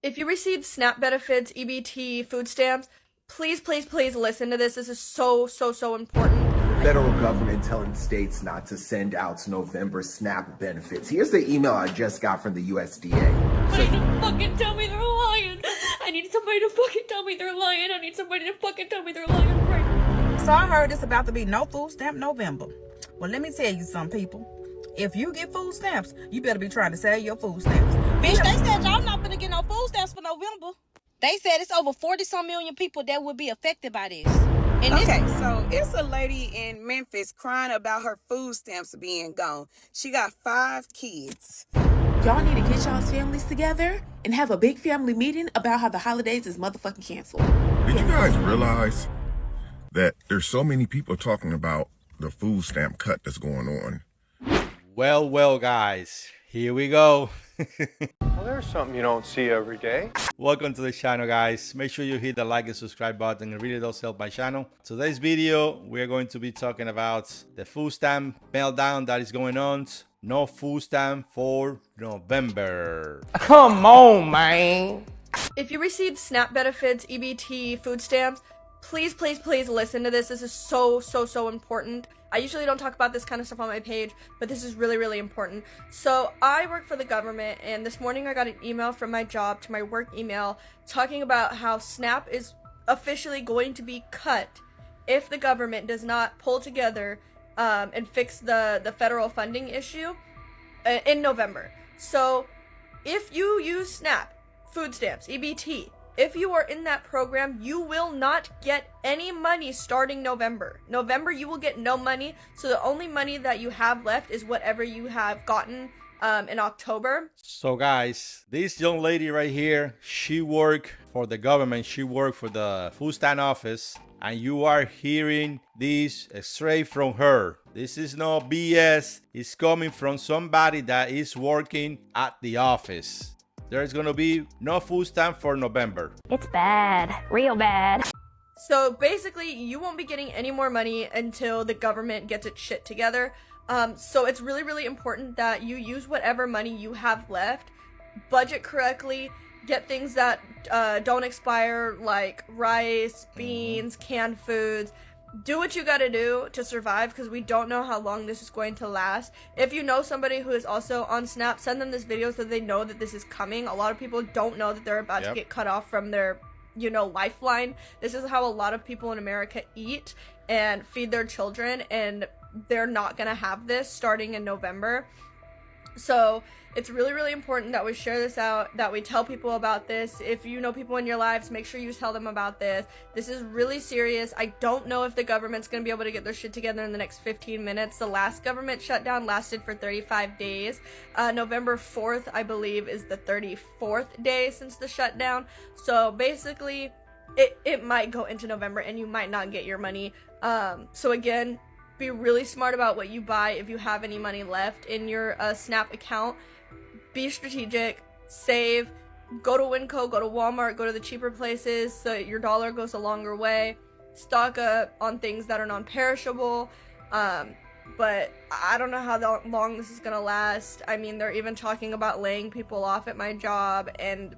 If you receive SNAP benefits, EBT, food stamps, please, please, please listen to this. This is so, so, so important. The federal government telling states not to send out November SNAP benefits. Here's the email I just got from the USDA. Somebody to fucking tell me they're lying. I need somebody to fucking tell me they're lying. I need somebody to fucking tell me they're lying right now. So I heard it's about to be no food stamp November. Well, let me tell you some people. If you get food stamps, you better be trying to save your food stamps. Bitch, they said y'all not gonna get no food stamps for November. They said it's over 40-some million people that would be affected by this. And Okay, so it's a lady in Memphis crying about her food stamps being gone. She got 5 kids. Y'all need to get y'all's families together and have a big family meeting about how the holidays is motherfucking canceled. Did you guys realize that there's so many people talking about the food stamp cut that's going on? Well, guys, here we go. Well, there's something you don't see every day. Welcome to the channel, guys. Make sure you hit the like and subscribe button. It really does help my channel. Today's video, we're going to be talking about the food stamp meltdown that is going on. No food stamp for November. Come on, man. If you receive SNAP benefits, EBT, food stamps, please, please, please listen to this. This is so, so, so important. I usually don't talk about this kind of stuff on my page, but this is really, really important. So I work for the government, and this morning I got an email from my job to my work email talking about how SNAP is officially going to be cut if the government does not pull together and fix the federal funding issue in November. So if you use SNAP, food stamps, EBT, if you are in that program, you will not get any money starting November. November, you will get no money. So the only money that you have left is whatever you have gotten in October. So guys, this young lady right here, she worked for the government. She worked for the food stamp office. And you are hearing this straight from her. This is no BS. It's coming from somebody that is working at the office. There's gonna be no food stamp for November. It's bad. Real bad. So basically, you won't be getting any more money until the government gets its shit together. So it's really, really important that you use whatever money you have left, budget correctly, get things that don't expire, like rice, beans, canned foods. Do what you gotta do to survive, because we don't know how long this is going to last. If you know somebody who is also on SNAP, send them this video so they know that this is coming. A lot of people don't know that they're about to get cut off from their, lifeline. This is how a lot of people in America eat and feed their children, and they're not gonna have this starting in November. So it's really, really important that we share this out, that we tell people about this. If you know people in your lives, make sure you tell them about this. This is really serious. I don't know if the government's going to be able to get their shit together in the next 15 minutes. The last government shutdown lasted for 35 days. November 4th, I believe, is the 34th day since the shutdown. So basically, it might go into November and you might not get your money. So again, be really smart about what you buy if you have any money left in your SNAP account. Be strategic, save, go to Winco, go to Walmart, go to the cheaper places so your dollar goes a longer way. Stock up on things that are non-perishable. But I don't know how long this is gonna last. I mean, they're even talking about laying people off at my job, and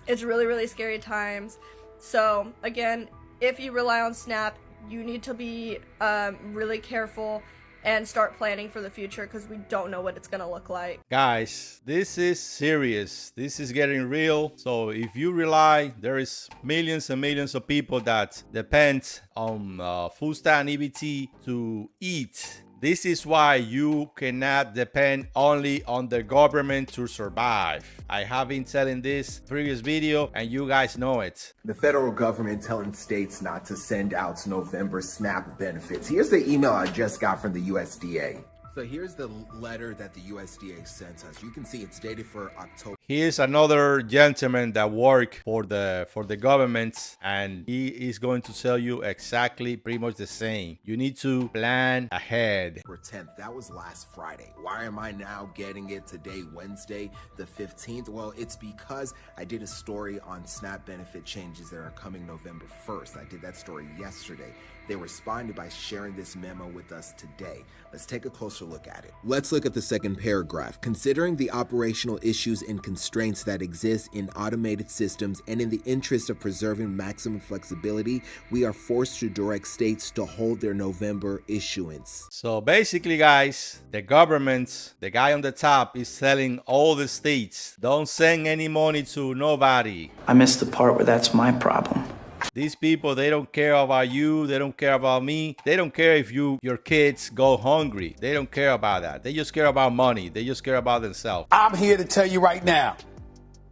it's really, really scary times. So again, if you rely on SNAP, you need to be really careful and start planning for the future, because we don't know what it's gonna look like. Guys, this is serious. This is getting real. So if you rely, there is millions and millions of people that depend on food stamp EBT to eat. This is why you cannot depend only on the government to survive. I have been telling this previous video and you guys know it. The federal government telling states not to send out November SNAP benefits. Here's the email I just got from the USDA. So here's the letter that the USDA sent us. You can see it's dated for October. Here's another gentleman that worked for the government, and he is going to tell you exactly pretty much the same. You need to plan ahead. For 10th, that was last Friday. Why am I now getting it today, Wednesday the 15th? Well, it's because I did a story on SNAP benefit changes that are coming November 1st. I did that story yesterday. They responded by sharing this memo with us today. Let's take a closer look at it. Let's look at the second paragraph. Considering the operational issues and constraints that exist in automated systems and in the interest of preserving maximum flexibility, we are forced to direct states to hold their November issuance. So basically, guys, the government, the guy on the top is telling all the states, don't send any money to nobody. I missed the part where that's my problem. These people, they don't care about you. They don't care about me. They don't care if your kids go hungry. They don't care about that. They just care about money. They just care about themselves. I'm here to tell you right now,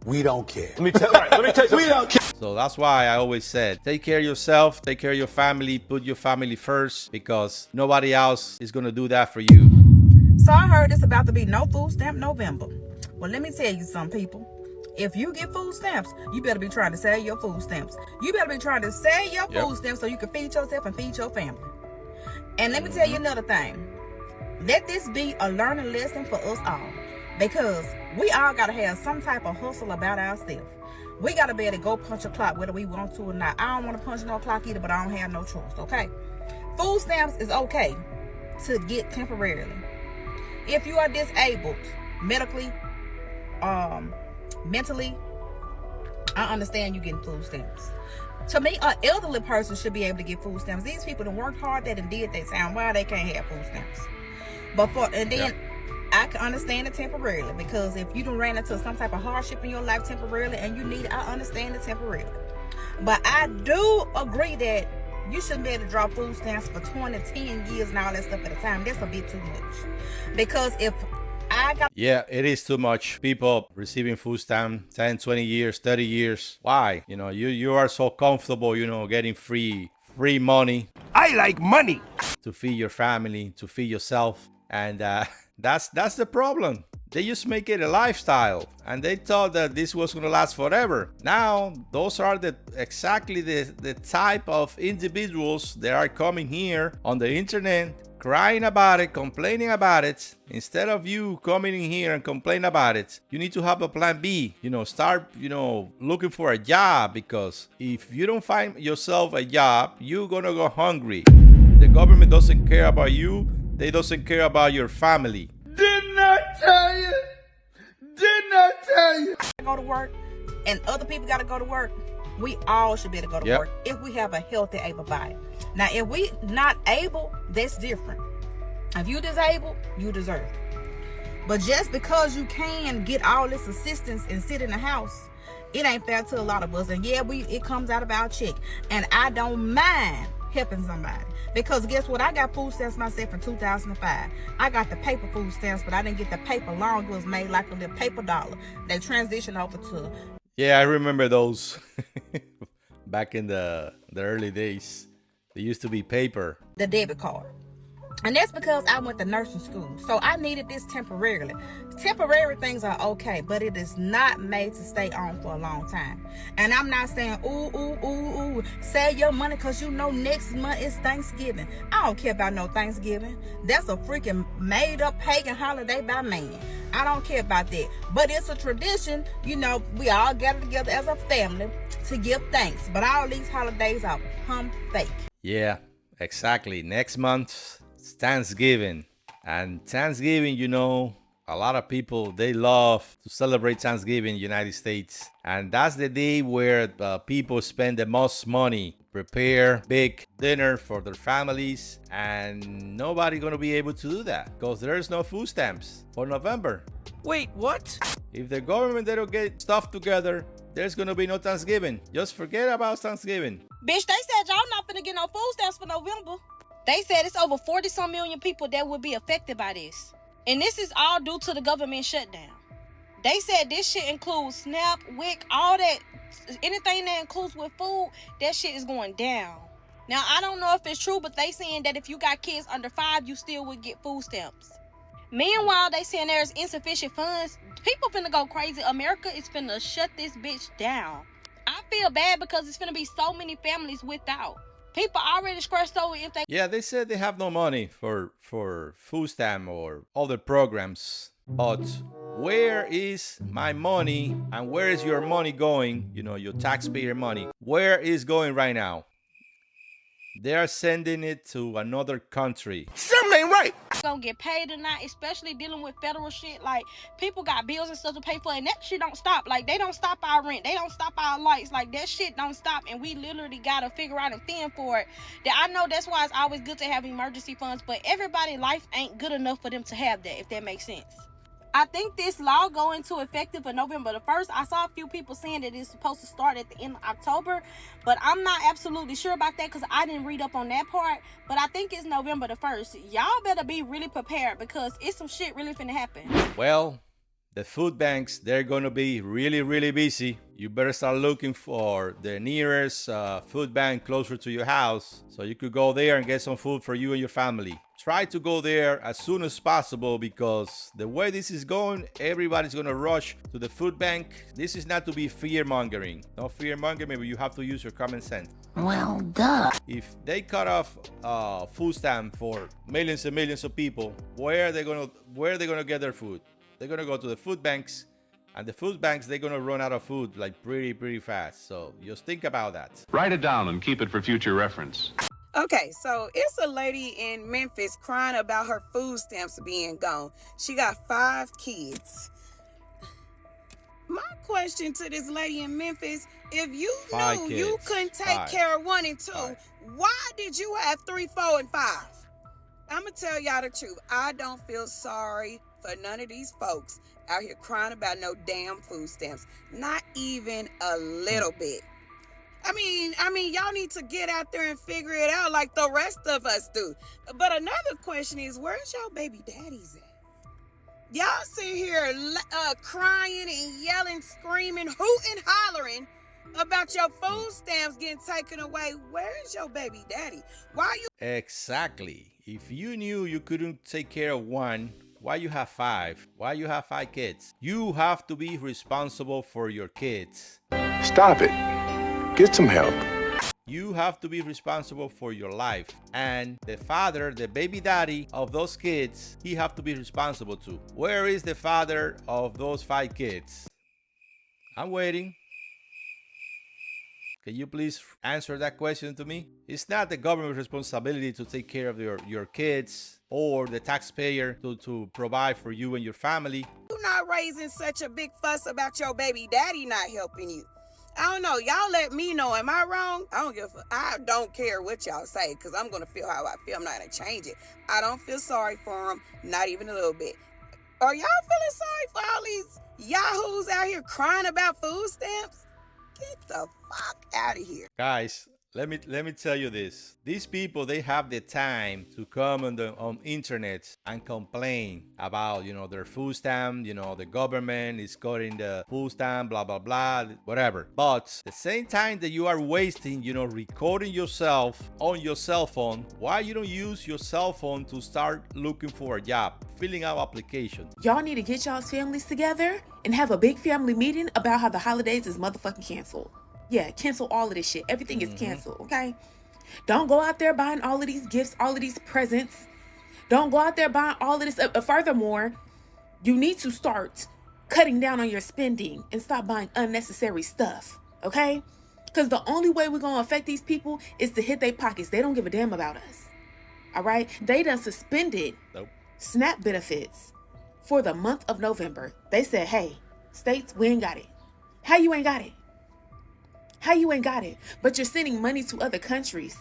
we don't care. Let me tell you, We don't care. So that's why I always said, take care of yourself, take care of your family, put your family first, because nobody else is going to do that for you. So I heard it's about to be no food stamp November. Well, let me tell you some people. If you get food stamps, you better be trying to sell your food stamps. You better be trying to sell your food stamps so you can feed yourself and feed your family. And let me tell you another thing. Let this be a learning lesson for us all. Because we all got to have some type of hustle about ourselves. We got to be able to go punch a clock whether we want to or not. I don't want to punch no clock either, but I don't have no choice, okay? Food stamps is okay to get temporarily. If you are disabled, medically, mentally, I understand you getting food stamps. To me, an elderly person should be able to get food stamps. These people that worked hard, they done did their time. Why they can't have food stamps? I can understand it temporarily, because if you done ran into some type of hardship in your life temporarily and you need it, I understand it temporarily. But I do agree that you shouldn't be able to draw food stamps for 20, 10 years and all that stuff at a time. That's a bit too much. Because if yeah, it is too much. People receiving food stamp 10, 20 years, 30 years. Why? You know, you are so comfortable, you know, getting free money. I like money. To feed your family, to feed yourself. And that's the problem. They just make it a lifestyle, and they thought that this was going to last forever. Now, those are exactly the type of individuals that are coming here on the internet, crying about it, complaining about it. Instead of you coming in here and complain about it, you need to have a plan B. You know, start, looking for a job, because if you don't find yourself a job, you're going to go hungry. The government doesn't care about you. They doesn't care about your family. Did not tell you. Go to work and other people got to go to work. We all should be able to go to work if we have a healthy, able body. Now, if we not able, that's different. If you disabled, you deserve it. But just because you can get all this assistance and sit in the house, it ain't fair to a lot of us. And yeah, it comes out of our check. And I don't mind helping somebody, because guess what? I got food stamps myself in 2005. I got the paper food stamps, but I didn't get the paper long. It was made like a little paper dollar. They transitioned over to. Yeah, I remember those. Back in the early days, they used to be paper. The debit card. And that's because I went to nursing school. So I needed this temporarily. Temporary things are okay, but it is not made to stay on for a long time. And I'm not saying, save your money because you know next month is Thanksgiving. I don't care about no Thanksgiving. That's a freaking made up pagan holiday by man. I don't care about that. But it's a tradition, we all gather together as a family to give thanks. But all these holidays are fake. Yeah, exactly. Next month, it's Thanksgiving. And Thanksgiving, a lot of people, they love to celebrate Thanksgiving in the United States. And that's the day where people spend the most money, prepare big dinner for their families. And nobody going to be able to do that because there's no food stamps for November. Wait, what? If the government, they don't get stuff together, there's going to be no Thanksgiving. Just forget about Thanksgiving. Bitch, they said y'all not finna get no food stamps for November. They said it's over 40-some million people that would be affected by this. And this is all due to the government shutdown. They said this shit includes SNAP, WIC, all that. Anything that includes with food, that shit is going down. Now, I don't know if it's true, but they saying that if you got kids under 5, you still would get food stamps. Meanwhile, they saying there's insufficient funds. People finna go crazy. America is finna shut this bitch down. I feel bad because it's finna be so many families without. People already scratched over if they... Yeah, they said they have no money for food stamp or other programs. But where is my money and where is your money going? Your taxpayer money. Where is going right now? they are sending it to another country. Something ain't right. Gonna get paid or not, especially dealing with federal shit. Like, people got bills and stuff to pay for, and that shit don't stop. Like, they don't stop our rent, they don't stop our lights. Like, that shit don't stop, and we literally gotta figure out and fend for it. That I know that's why it's always good to have emergency funds, but everybody's life ain't good enough for them to have that, if that makes sense. I think this law go into effective for November the 1st. I saw a few people saying that it's supposed to start at the end of October, but I'm not absolutely sure about that because I didn't read up on that part. But I think it's November the 1st. Y'all better be really prepared because it's some shit really finna happen. Well, the food banks, they're going to be really, really busy. You better start looking for the nearest food bank closer to your house so you could go there and get some food for you and your family. Try to go there as soon as possible because the way this is going, everybody's going to rush to the food bank. This is not to be fear-mongering. No fear-mongering, but you have to use your common sense. Well, duh. If they cut off food stamp for millions and millions of people, where are they gonna get their food? They're gonna go to the food banks, and the food banks, they're gonna run out of food like pretty fast. So just think about that. Write it down and keep it for future reference. Okay, so it's a lady in Memphis crying about her food stamps being gone. She got 5 kids. My question to this lady in Memphis, if you knew you couldn't take care of 1 and 2, why did you have 3, 4, and 5? I'm going to tell y'all the truth. I don't feel sorry for none of these folks out here crying about no damn food stamps. Not even a little bit. I mean, y'all need to get out there and figure it out like the rest of us do. But another question is, where's your baby daddies at? Y'all sit here crying and yelling, screaming, hooting, hollering about your food stamps getting taken away. Where's your baby daddy? Why you? Exactly. If you knew you couldn't take care of 1, why you have 5? Why you have 5 kids? You have to be responsible for your kids. Stop it. Get some help. You have to be responsible for your life. And the father, the baby daddy of those kids, he have to be responsible too. Where is the father of those 5 kids? I'm waiting. Can you please answer that question to me? It's not the government's responsibility to take care of your kids or the taxpayer to provide for you and your family. You're not raising such a big fuss about your baby daddy not helping you. I don't know. Y'all let me know. Am I wrong? I don't care what y'all say because I'm going to feel how I feel. I'm not going to change it. I don't feel sorry for them. Not even a little bit. Are y'all feeling sorry for all these yahoos out here crying about food stamps? Get the fuck out of here. Guys, let me tell you this. These people, they have the time to come on internet and complain about, their food stamp, the government is cutting the food stamp, blah, blah, blah, whatever. But the same time that you are wasting, recording yourself on your cell phone, why you don't use your cell phone to start looking for a job, filling out applications? Y'all need to get y'all's families together and have a big family meeting about how the holidays is motherfucking canceled. Yeah, cancel all of this shit. Everything is canceled, okay? Don't go out there buying all of these gifts, all of these presents. Don't go out there buying all of this. Furthermore, you need to start cutting down on your spending and stop buying unnecessary stuff, okay? Because the only way we're going to affect these people is to hit their pockets. They don't give a damn about us, all right? They done suspended SNAP benefits for the month of November. They said, hey, states, we ain't got it. How you ain't got it? How you ain't got it? But you're sending money to other countries.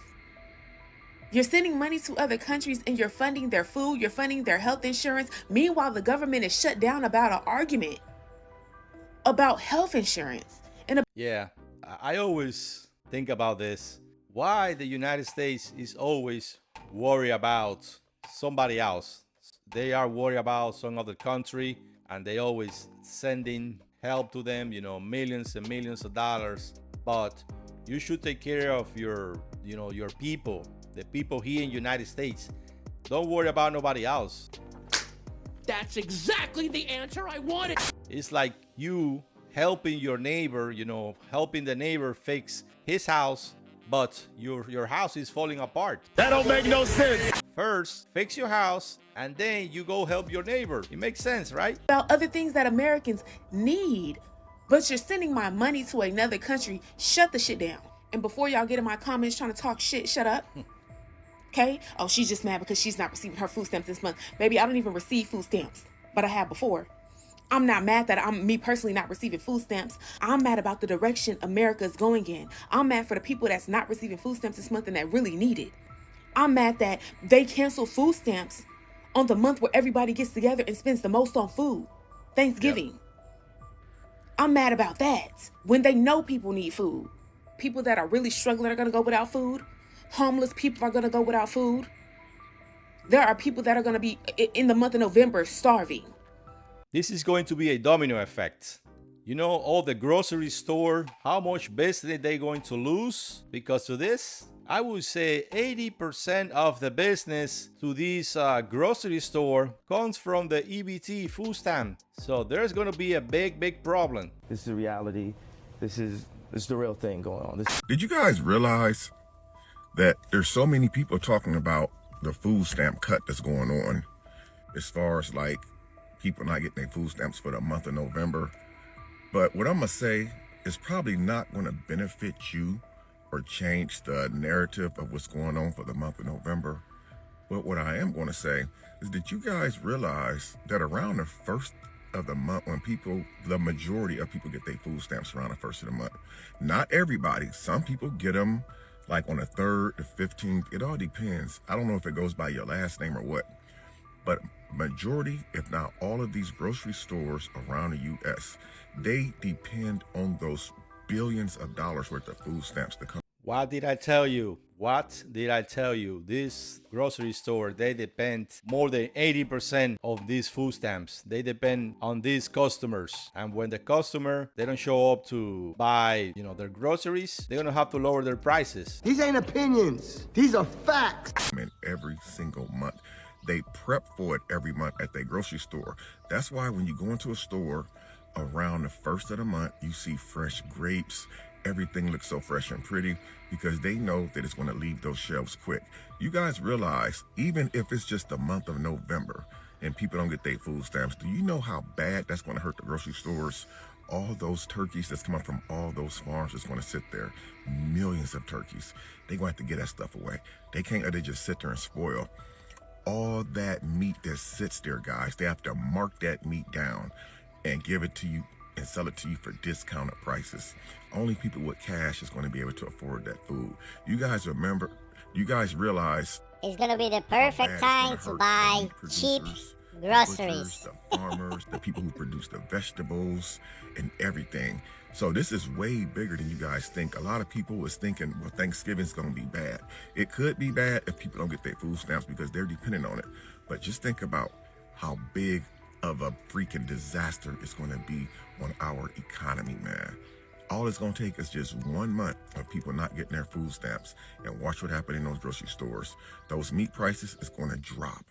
You're sending money to other countries and you're funding their food, you're funding their health insurance. Meanwhile, the government is shut down about an argument about health insurance. Yeah, I always think about this. Why the United States is always worried about somebody else. They are worried about some other country and they always sending help to them, millions and millions of dollars. But you should take care of your people, the people here in the United States. Don't worry about nobody else. That's exactly the answer I wanted. It's like you helping your neighbor, helping the neighbor fix his house, but your house is falling apart. That don't make no sense. First, fix your house, and then you go help your neighbor. It makes sense, right? About other things that Americans need. But you're sending my money to another country. Shut the shit down. And before y'all get in my comments trying to talk shit, shut up. Okay? Oh, she's just mad because she's not receiving her food stamps this month. Baby, I don't even receive food stamps, but I have before. I'm not mad that I'm me personally not receiving food stamps. I'm mad about the direction America is going in. I'm mad for the people that's not receiving food stamps this month and that really need it. I'm mad that they cancel food stamps on the month where everybody gets together and spends the most on food, Thanksgiving. Yep. I'm mad about that when they know people need food. People that are really struggling are going to go without food. Homeless people are going to go without food. There are people that are going to be in the month of November starving. This is going to be a domino effect. You know, all the grocery store, how much business they're going to lose because of this? I would say 80% of the business to this grocery store comes from the EBT food stamp. So there's going to be a big problem. This is reality. This is the real thing going on. Did you guys realize that there's so many people talking about the food stamp cut that's going on as far as like people not getting their food stamps for the month of November? But what I'm gonna say is probably not gonna benefit you or change the narrative of what's going on for the month of November. But what I am gonna say is that you guys realize that around the first of the month, when the majority of people get their food stamps around the first of the month. Not everybody, some people get them like on the 3rd, the 15th, it all depends. I don't know if it goes by your last name or what, but majority, if not all of these grocery stores around the US, they depend on those billions of dollars worth of food stamps to come. What did I tell you? What did I tell you? This grocery store, they depend more than 80% of these food stamps. They depend on these customers. And when the customer, they don't show up to buy, their groceries, they're gonna have to lower their prices. These ain't opinions. These are facts. And every single month, they prep for it every month at their grocery store. That's why when you go into a store around the first of the month, you see fresh grapes. Everything looks so fresh and pretty because they know that it's going to leave those shelves quick. You guys realize, even if it's just the month of November and people don't get their food stamps, do you know how bad that's going to hurt the grocery stores? All those turkeys that's coming from all those farms that's going to sit there, millions of turkeys, they're going to have to get that stuff away. They can't let it just sit there and spoil. All that meat that sits there, guys, they have to mark that meat down and give it to you and sell it to you for discounted prices. Only people with cash is going to be able to afford that food. You guys realize it's going to be the perfect time to buy cheap groceries. The farmers, the people who produce the vegetables and everything. So this is way bigger than you guys think. A lot of people was thinking, well, Thanksgiving's going to be bad. It could be bad if people don't get their food stamps because they're dependent on it. But just think about how big of a freaking disaster it's going to be on our economy, man. All it's going to take is just 1 month of people not getting their food stamps, and watch what happens in those grocery stores. Those meat prices is going to drop.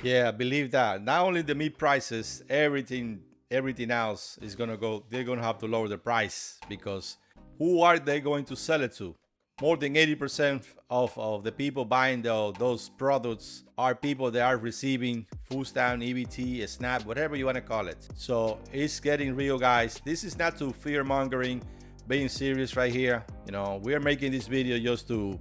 Yeah, I believe that. Not only the meat prices, everything else is going to go. They're going to have to lower the price because who are they going to sell it to? More than 80% of the people buying those products are people that are receiving food stamp, EBT, SNAP, whatever you want to call it. So it's getting real, guys. This is not to fear mongering, being serious right here. We're making this video just to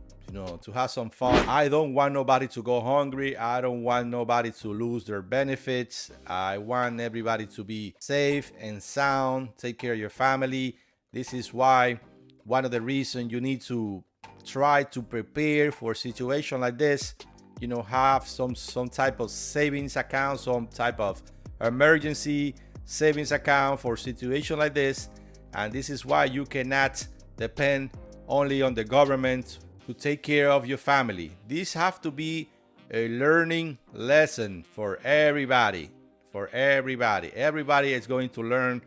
have some fun. I don't want nobody to go hungry. I don't want nobody to lose their benefits. I want everybody to be safe and sound, take care of your family. This is why one of the reasons you need to try to prepare for a situation like this, have some type of savings account, some type of emergency savings account for a situation like this. And this is why you cannot depend only on the government to take care of your family. This have to be a learning lesson for everybody. Everybody is going to learn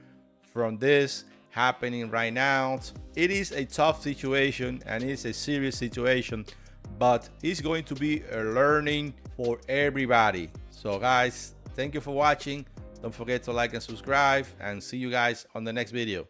from this happening right now. It is a tough situation and it's a serious situation, but it's going to be a learning for everybody. So guys, thank you for watching. Don't forget to like and subscribe, and see you guys on the next video.